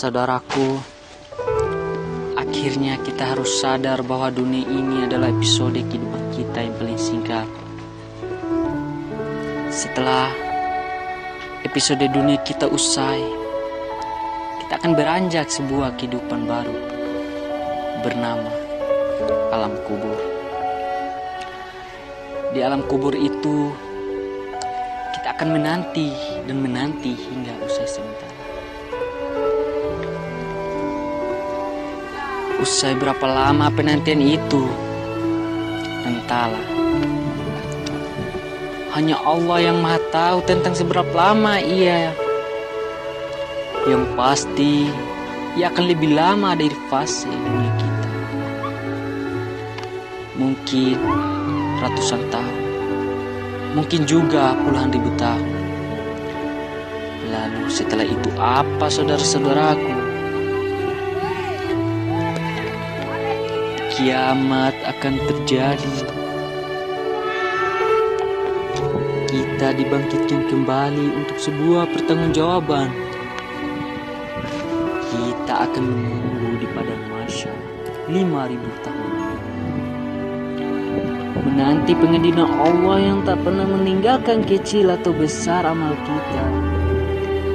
Saudaraku, akhirnya kita harus sadar bahwa dunia ini adalah episode kehidupan kita yang paling singkat. Setelah episode dunia kita usai, kita akan beranjak sebuah kehidupan baru bernama alam kubur. Di alam kubur itu, kita akan menanti dan menanti hingga usai sementara. Usai berapa lama penantian itu, entahlah. Hanya Allah yang Maha tahu tentang seberapa lama ia. Yang pasti, ia akan lebih lama dari fase dunia kita. Mungkin ratusan tahun, mungkin juga puluhan ribu tahun. Lalu setelah itu apa, saudara-saudaraku? Kiamat akan terjadi. Kita dibangkitkan kembali untuk sebuah pertanggungjawaban. Kita akan menunggu di padang mahsyar 5.000 tahun. Menanti pengadilan Allah yang tak pernah meninggalkan kecil atau besar amal kita.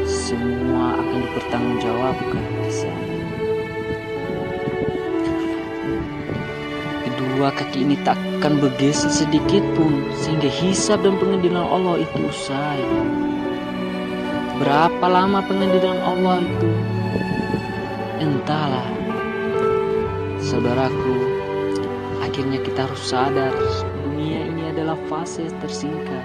Semua akan dipertanggungjawabkan di sana. Kedua kaki ini takkan bergeser sedikit pun sehingga hisab dan pengadilan Allah itu usai. Berapa lama pengadilan Allah itu? Entahlah. Saudaraku, akhirnya kita harus sadar dunia ini adalah fase tersingkat.